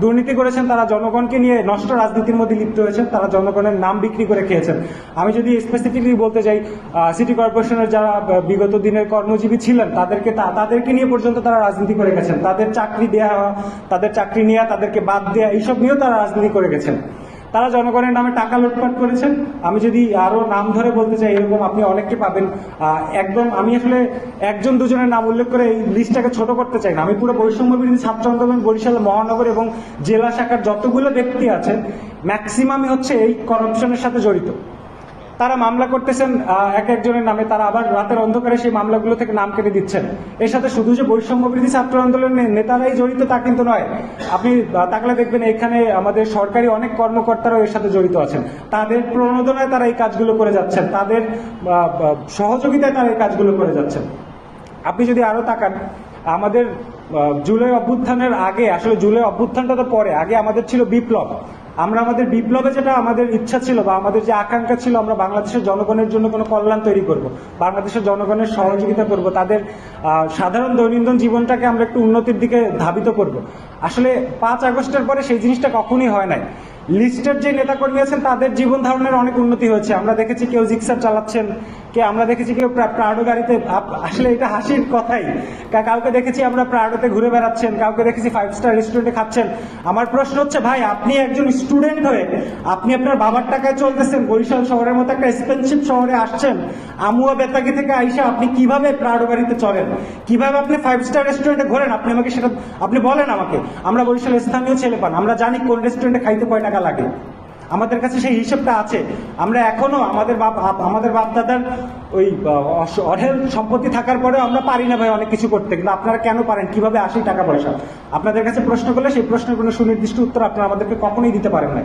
দুর্নীতি করেছেন, তারা জনগণকে নিয়ে নষ্ট রাজনীতির মধ্যে লিপ্ত হয়েছেন, তারা জনগণের নাম বিক্রি করে খেয়েছেন। আমি যদি স্পেসিফিকলি বলতে চাই, সিটি কর্পোরেশনের যারা বিগত দিনের কর্মজীবী ছিলেন তাদেরকে নিয়ে পর্যন্ত তারা রাজনীতি করে গেছেন। তাদের চাকরি দেওয়া, তাদের চাকরি নেওয়া, তাদেরকে বাদ দেওয়া, এইসব নিয়েও তারা রাজনীতি করে গেছেন। তারা জনগণের নামে টাকা লুটপাট করেছেন। আমি যদি আরো নাম ধরে বলতে চাই, এরকম আপনি অনেককে পাবেন। একদম আমি আসলে একজন দুজনের নাম উল্লেখ করে এই লিস্টটাকে ছোট করতে চাই না। আমি পুরো বৈষম্য বিরোধী ছাত্র আন্দোলন বরিশাল মহানগর এবং জেলা শাখার যতগুলো ব্যক্তি আছেন ম্যাক্সিমামই হচ্ছে এই করাপশনের সাথে জড়িত। তারা মামলা করতেছেন এক একজনের নামে, তারা আবার রাতের অন্ধকারে সেই মামলাগুলো থেকে নাম কেটে দিচ্ছেন। এর সাথে শুধু যে বৈষম্য বিরোধী ছাত্র আন্দোলনের নেতারাই জড়িত তা কিন্তু নয়। আপনি তাকলে দেখবেন এখানে আমাদের সরকারি অনেক কর্মকর্তারাও এর সাথে জড়িত আছেন। তাদের প্রণোদনায় তারা এই কাজগুলো করে যাচ্ছেন, তাদের সহযোগিতায় তারা এই কাজগুলো করে যাচ্ছেন। আপনি যদি আরো তাকান, আমাদের জুলাই অভ্যুত্থানের আগে, আসলে জুলাই অভ্যুত্থানটা তো পরে, আগে আমাদের ছিল বিপ্লব। আমরা আমাদের বিপ্লবে যেটা আমাদের ইচ্ছা ছিল বা আমাদের যে আকাঙ্ক্ষা ছিল, আমরা বাংলাদেশের জনগণের জন্য কোনো কল্যাণ তৈরি করব, বাংলাদেশের জনগণের সহযোগিতা করব, তাদের সাধারণ দৈনন্দিন জীবনটাকে আমরা একটু উন্নতির দিকে ধাবিত করব। আসলে 5 আগস্টের পরে সেই জিনিসটা কখনোই হয় নাই। লিস্টের যে নেতাকর্মী আছেন তাদের জীবন ধারণের অনেক উন্নতি হয়েছে। আমরা দেখেছি কেউ জিক্সার চালাচ্ছেন, আমরা দেখেছি কেউ প্রাডো গাড়িতে, আসলে এটা হাসির কথাই, কাউকে দেখেছি আমরা প্রাডোতে ঘুরে বেড়াচ্ছেন, কাউকে দেখেছি 5 স্টার রেস্টুরেন্টে খাচ্ছেন। আমার প্রশ্ন হচ্ছে, ভাই আপনি একজন স্টুডেন্ট হয়ে আপনি আপনার বাবার টাকায় চলতেছেন, বরিশাল শহরের মতো একটা এক্সপেন্সিভ শহরে আসছেন, আমুয়া বেতাগি থেকে আইসা আপনি কিভাবে প্রাডো গাড়িতে চলেন, কিভাবে আপনি 5 স্টার রেস্টুরেন্টে ঘোরেন? আপনি আমাকে সেটা আপনি বলেন আমাকে। আমরা বরিশালের স্থানীয় ছেলে পান, আমরা জানি কোন রেস্টুরেন্টে খাইতে কয় টাকা লাগে, আমাদের কাছে সেই হিসেবটা আছে। আমরা এখনো আমাদের বাপ দাদার ওই অঢেল সম্পত্তি থাকার পরেও আমরা পারি না ভাই অনেক কিছু করতে, কিন্তু আপনারা কেন পারেন? কিভাবে আসে টাকা পয়সা? আপনাদের কাছে প্রশ্ন করলে সেই প্রশ্নের কোনো সুনির্দিষ্ট উত্তর আপনারা আমাদেরকে কখনোই দিতে পারেন না।